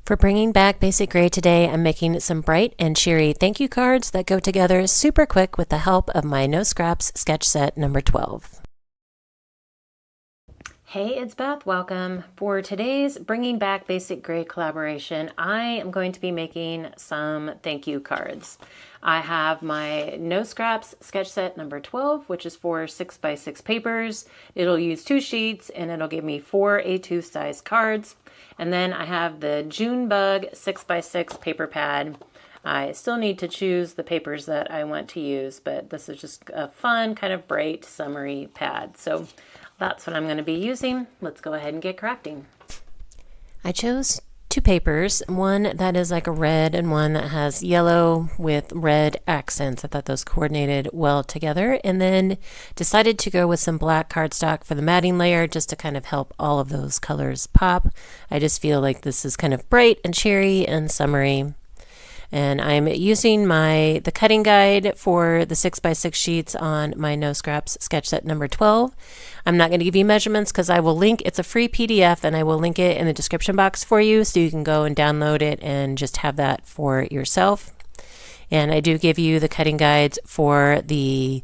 For bringing back Basic Gray today, I'm making some bright and cheery thank you cards that go together super quick with the help of my No Scraps sketch set number 12. Hey, it's Beth. Welcome. For today's Bringing Back Basic Gray collaboration, I am going to be making some thank you cards. I have my No Scraps sketch set number 12, which is for 6x6 papers. It'll use 2 sheets and it'll give me 4 A2 size cards. And then I have the Junebug 6x6 paper pad. I still need to choose the papers that I want to use, but this is just a fun, kind of bright, summery pad. So that's what I'm going to be using. Let's go ahead and get crafting. I chose 2 papers, one that is like a red and one that has yellow with red accents. I thought those coordinated well together, and then decided to go with some black cardstock for the matting layer just to kind of help all of those colors pop. I just feel like this is kind of bright and cheery and summery. And I'm using the cutting guide for the 6x6 sheets on my No Scraps sketch set number 12. I'm not going to give you measurements because I will link, it's a free PDF, and I will link it in the description box for you so you can go and download it and just have that for yourself. And I do give you the cutting guides for the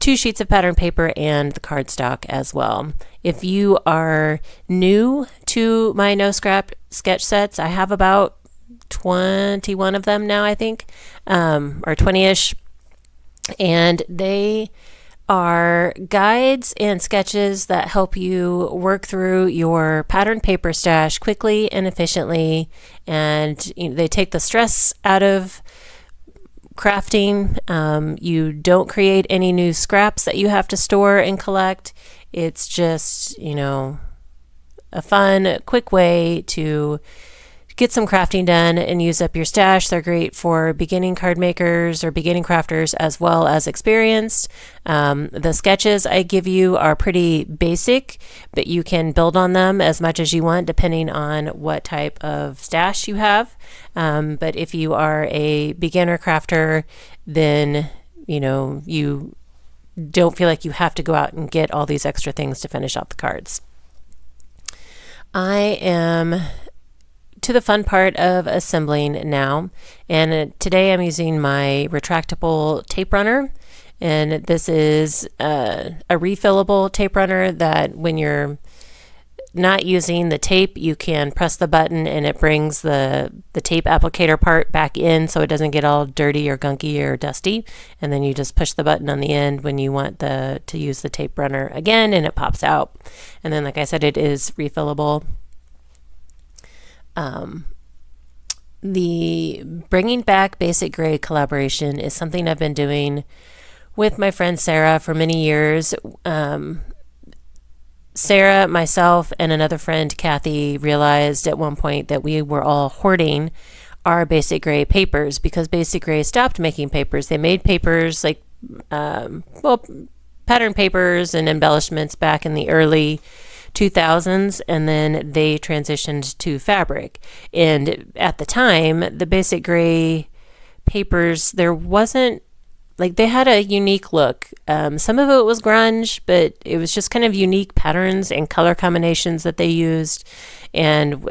2 sheets of pattern paper and the cardstock as well. If you are new to my No Scrap sketch sets, I have about 21 of them now, I think, or 20-ish, and they are guides and sketches that help you work through your pattern paper stash quickly and efficiently, and they take the stress out of crafting. You don't create any new scraps that you have to store and collect. It's just, a fun, quick way to get some crafting done and use up your stash. They're great for beginning card makers or beginning crafters as well as experienced. The sketches I give you are pretty basic, but you can build on them as much as you want depending on what type of stash you have. But if you are a beginner crafter, then you don't feel like you have to go out and get all these extra things to finish off the cards. I am to the fun part of assembling now, and today I'm using my retractable tape runner, and this is a refillable tape runner that when you're not using the tape, you can press the button and it brings the tape applicator part back in so it doesn't get all dirty or gunky or dusty, and then you just push the button on the end when you want to use the tape runner again, and it pops out. And then, like I said, it is refillable. The Bringing Back Basic Gray collaboration is something I've been doing with my friend Sarah for many years. Sarah, myself, and another friend, Kathy, realized at one point that we were all hoarding our Basic Gray papers because Basic Gray stopped making papers. They made papers like, pattern papers and embellishments back in the early 2000s, and then they transitioned to fabric. And at the time, the Basic Gray papers, there wasn't, they had a unique look. Some of it was grunge, but it was just kind of unique patterns and color combinations that they used. And,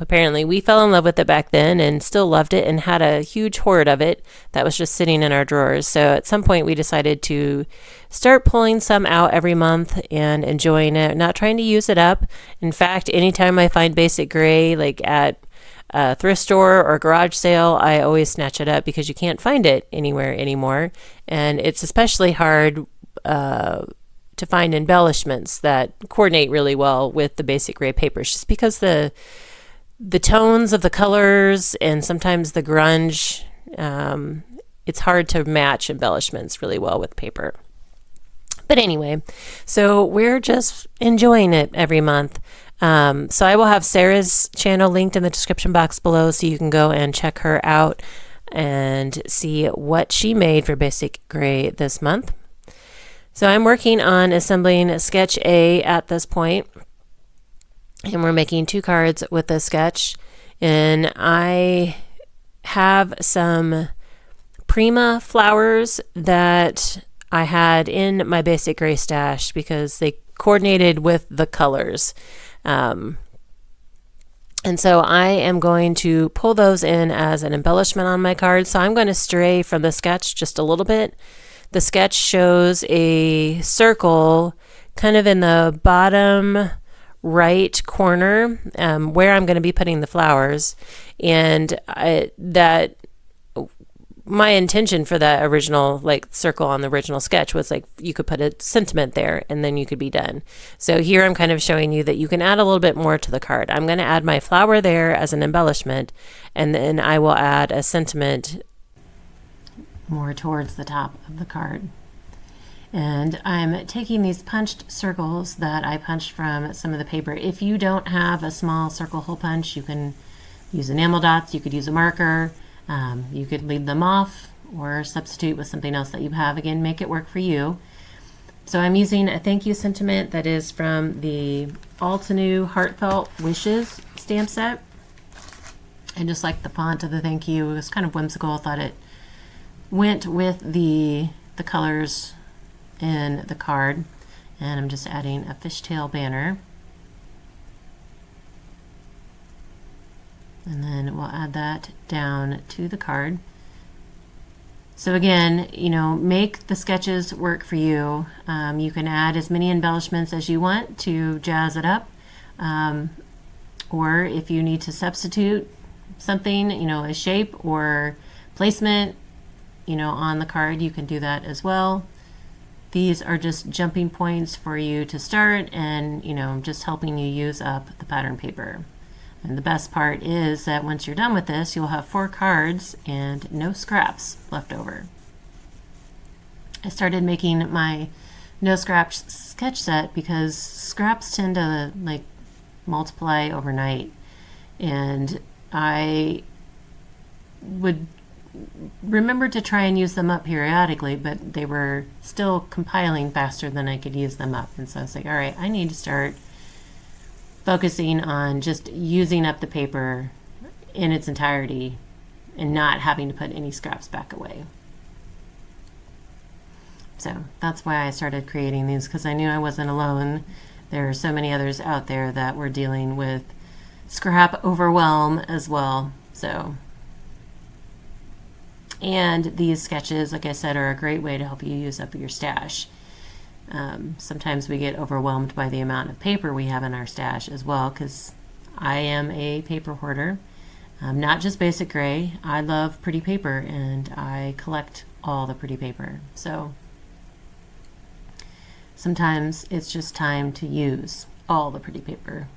apparently we fell in love with it back then and still loved it and had a huge hoard of it that was just sitting in our drawers. So at some point we decided to start pulling some out every month and enjoying it, not trying to use it up. In fact, anytime I find Basic Gray, at a thrift store or garage sale, I always snatch it up because you can't find it anywhere anymore. And it's especially hard to find embellishments that coordinate really well with the Basic Gray papers, just because the tones of the colors and sometimes the grunge, it's hard to match embellishments really well with paper. But anyway, so we're just enjoying it every month. So I will have Sarah's channel linked in the description box below so you can go and check her out and see what she made for Basic Gray this month. So I'm working on assembling sketch A at this point, and we're making 2 cards with this sketch. And I have some Prima flowers that I had in my Basic Gray stash because they coordinated with the colors. And so I am going to pull those in as an embellishment on my card. So I'm going to stray from the sketch just a little bit. The sketch shows a circle kind of in the bottom right corner where I'm going to be putting the flowers. And my intention for that original like circle on the original sketch was like you could put a sentiment there and then you could be done. So here I'm kind of showing you that you can add a little bit more to the card. I'm going to add my flower there as an embellishment, and then I will add a sentiment more towards the top of the card. And I'm taking these punched circles that I punched from some of the paper. If you don't have a small circle hole punch, you can use enamel dots, you could use a marker. You could leave them off or substitute with something else that you have. Again, make it work for you. So I'm using a thank you sentiment that is from the Altenew Heartfelt Wishes stamp set. I just like the font of the thank you. It was kind of whimsical. I thought it went with the colors in the card. And I'm just adding a fishtail banner. And then we'll add that down to the card. So again, you know, make the sketches work for you. You can add as many embellishments as you want to jazz it up. Or if you need to substitute something, you know, a shape or placement, you know, on the card, you can do that as well. These are just jumping points for you to start and, you know, just helping you use up the pattern paper. And the best part is that once you're done with this, you'll have 4 cards and no scraps left over. I started making my no scraps sketch set because scraps tend to like multiply overnight, and I would remember to try and use them up periodically, but they were still compiling faster than I could use them up. And so I was like, all right, I need to start focusing on just using up the paper in its entirety and not having to put any scraps back away. So that's why I started creating these, because I knew I wasn't alone. There are so many others out there that were dealing with scrap overwhelm as well. So, and these sketches, like I said, are a great way to help you use up your stash. Sometimes we get overwhelmed by the amount of paper we have in our stash as well, because I am a paper hoarder. Not just basic gray. I love pretty paper and I collect all the pretty paper. So sometimes it's just time to use all the pretty paper.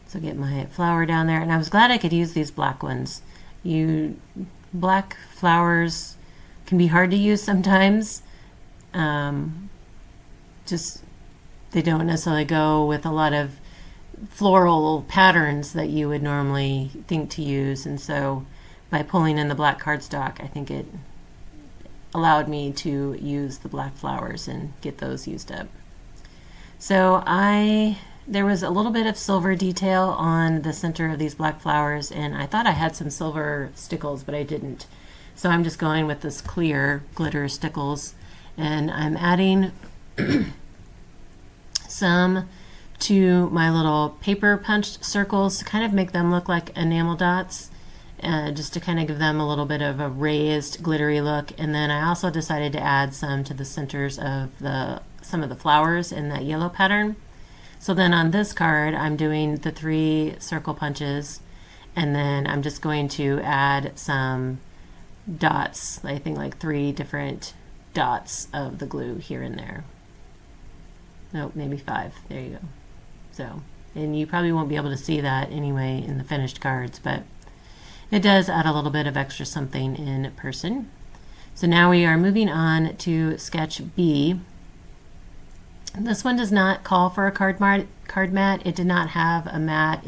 So get my flower down there, and I was glad I could use these black ones. Black flowers can be hard to use sometimes. Just they don't necessarily go with a lot of floral patterns that you would normally think to use, and so by pulling in the black cardstock, I think it allowed me to use the black flowers and get those used up. So there was a little bit of silver detail on the center of these black flowers, and I thought I had some silver stickles, but I didn't. So I'm just going with this clear glitter stickles, and I'm adding some to my little paper punched circles to kind of make them look like enamel dots, just to kind of give them a little bit of a raised glittery look. And then I also decided to add some to the centers of some of the flowers in that yellow pattern. So then on this card, I'm doing the 3 circle punches, and then I'm just going to add some dots, I think like 3 different dots of the glue here and there. Nope, maybe 5. There you go. So, and you probably won't be able to see that anyway in the finished cards, but it does add a little bit of extra something in person. So now we are moving on to sketch B. This one does not call for a card mat. It did not have a mat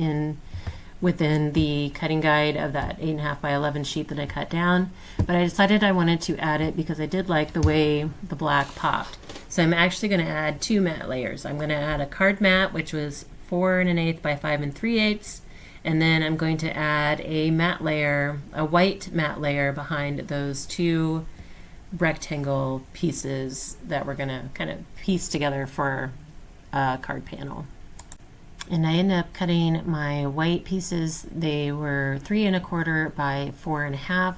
within the cutting guide of that 8.5 by 11 sheet that I cut down, but I decided I wanted to add it because I did like the way the black popped. So I'm actually going to add 2 mat layers. I'm going to add a card mat, which was 4 1/8 by 5 3/8, and then I'm going to add a matte layer, a white matte layer behind those 2 rectangle pieces that we're going to kind of piece together for a card panel. And I ended up cutting my white pieces. They were 3 1/4 by 4 1/2,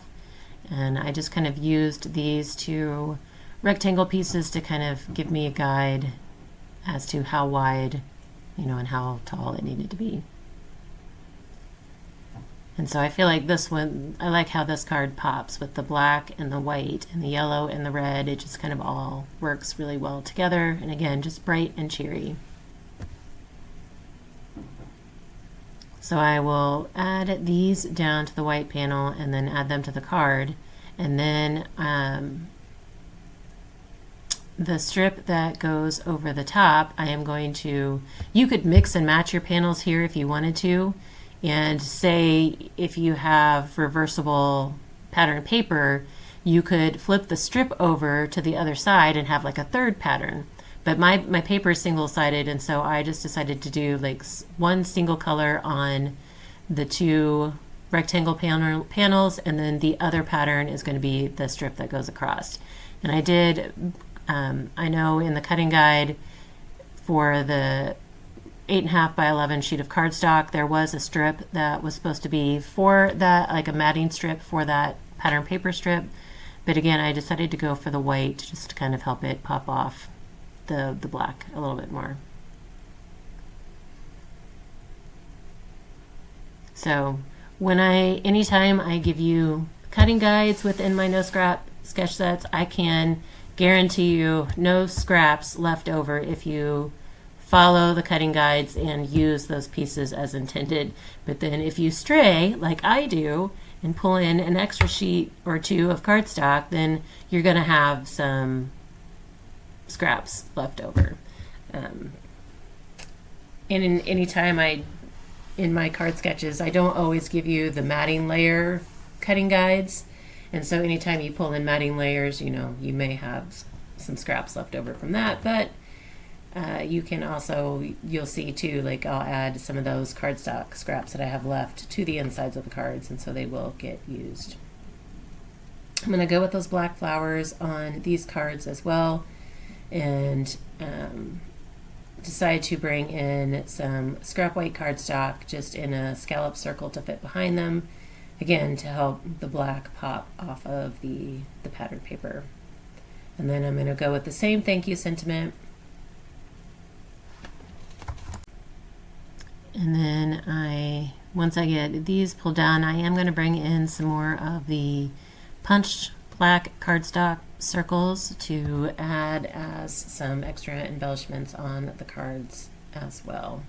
and I just kind of used these two rectangle pieces to kind of give me a guide as to how wide, and how tall it needed to be. And so I feel like this one, I like how this card pops with the black and the white and the yellow and the red. It just kind of all works really well together. And again, just bright and cheery. So I will add these down to the white panel and then add them to the card. And then the strip that goes over the top, I am going to, you could mix and match your panels here if you wanted to. And say if you have reversible pattern paper, you could flip the strip over to the other side and have like a third pattern. But my paper is single-sided, and so I just decided to do like one single color on the two rectangle panels, and then the other pattern is going to be the strip that goes across. And I did, I know in the cutting guide for the 8 1/2 by 11 sheet of cardstock, there was a strip that was supposed to be for that, like a matting strip for that pattern paper strip. But again, I decided to go for the white just to kind of help it pop off the black a little bit more. So anytime I give you cutting guides within my no scrap sketch sets, I can guarantee you no scraps left over if you follow the cutting guides and use those pieces as intended. But then if you stray, like I do, and pull in an extra sheet or two of cardstock, then you're going to have some scraps left over. And anytime in my card sketches, I don't always give you the matting layer cutting guides. And so anytime you pull in matting layers, you may have some scraps left over from that. But you can also, you'll see too, like I'll add some of those cardstock scraps that I have left to the insides of the cards, and so they will get used. I'm going to go with those black flowers on these cards as well, and decide to bring in some scrap white cardstock just in a scallop circle to fit behind them, again to help the black pop off of the pattern paper. And then I'm going to go with the same thank you sentiment. And then once I get these pulled down, I am going to bring in some more of the punched black cardstock circles to add as some extra embellishments on the cards as well.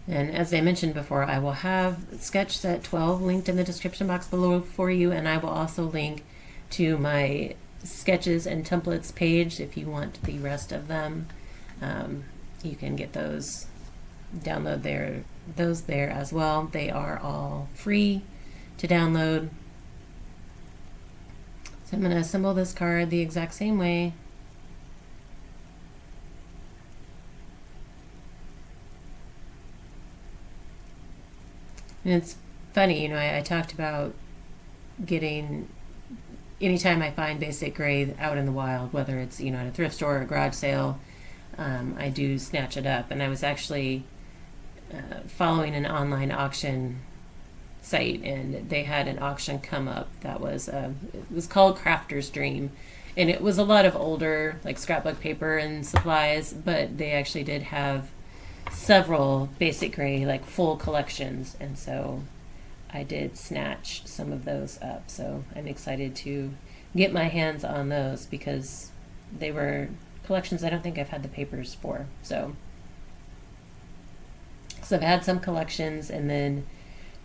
And as I mentioned before, I will have sketch set 12 linked in the description box below for you, and I will also link to my sketches and templates page if you want the rest of them. You can get those, download those there as well. They are all free to download. So I'm going to assemble this card the exact same way. And it's funny, I talked about getting, anytime I find basic gray out in the wild, whether it's, at a thrift store or a garage sale, I do snatch it up. And I was actually following an online auction site, and they had an auction come up that was it was called Crafter's Dream, and it was a lot of older like scrapbook paper and supplies, but they actually did have several basic gray like full collections, and so I did snatch some of those up. So I'm excited to get my hands on those because they were collections I don't think I've had the papers for. So I've had some collections, and then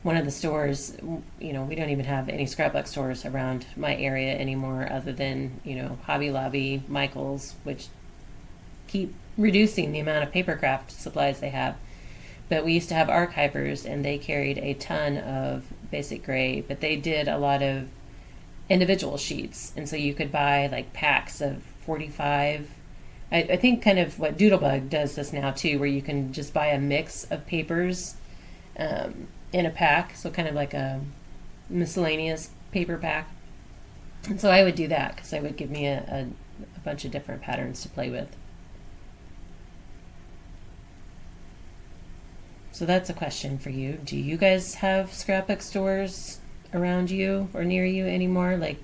one of the stores, we don't even have any scrapbook stores around my area anymore other than, Hobby Lobby, Michael's, which keep reducing the amount of papercraft supplies they have. But we used to have archivers, and they carried a ton of basic gray, but they did a lot of individual sheets, and so you could buy like packs of 45. I think kind of what Doodlebug does this now too, where you can just buy a mix of papers in a pack, so kind of like a miscellaneous paper pack. And so I would do that because it would give me a bunch of different patterns to play with. So that's a question for you. Do you guys have scrapbook stores around you or near you anymore? Like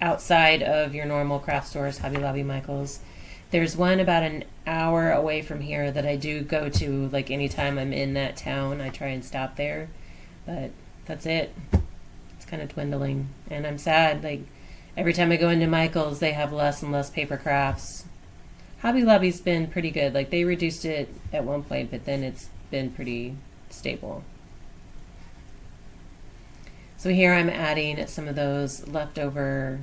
outside of your normal craft stores, Hobby Lobby, Michael's? There's one about an hour away from here that I do go to, like anytime I'm in that town, I try and stop there. But that's it. It's kind of dwindling. And I'm sad. Like every time I go into Michael's, they have less and less paper crafts. Hobby Lobby's been pretty good. Like they reduced it at one point, but then it's been pretty stable. So here I'm adding some of those leftover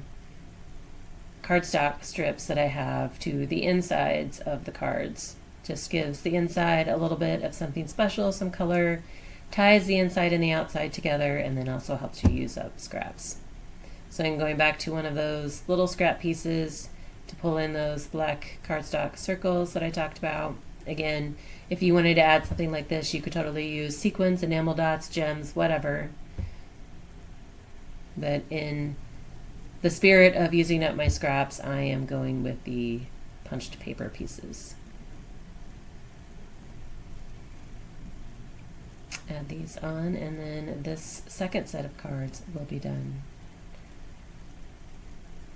cardstock strips that I have to the insides of the cards. Just gives the inside a little bit of something special, some color, ties the inside and the outside together, and then also helps you use up scraps. So I'm going back to one of those little scrap pieces to pull in those black cardstock circles that I talked about. Again, if you wanted to add something like this, you could totally use sequins, enamel dots, gems, whatever. But in the spirit of using up my scraps, I am going with the punched paper pieces. Add these on, and then this second set of cards will be done.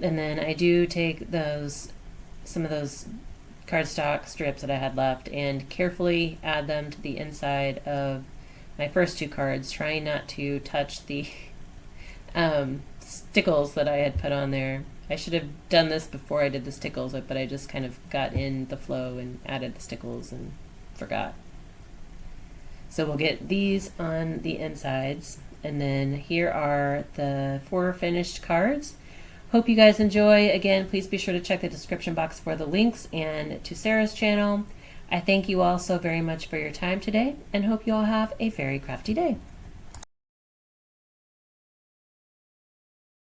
And then I do take some of those cardstock strips that I had left and carefully add them to the inside of my first two cards, trying not to touch the stickles that I had put on there. I should have done this before I did the stickles, but I just kind of got in the flow and added the stickles and forgot. So we'll get these on the insides, and then here are the 4 finished cards. Hope you guys enjoy. Again, please be sure to check the description box for the links and to Sarah's channel. I thank you all so very much for your time today and hope you all have a very crafty day.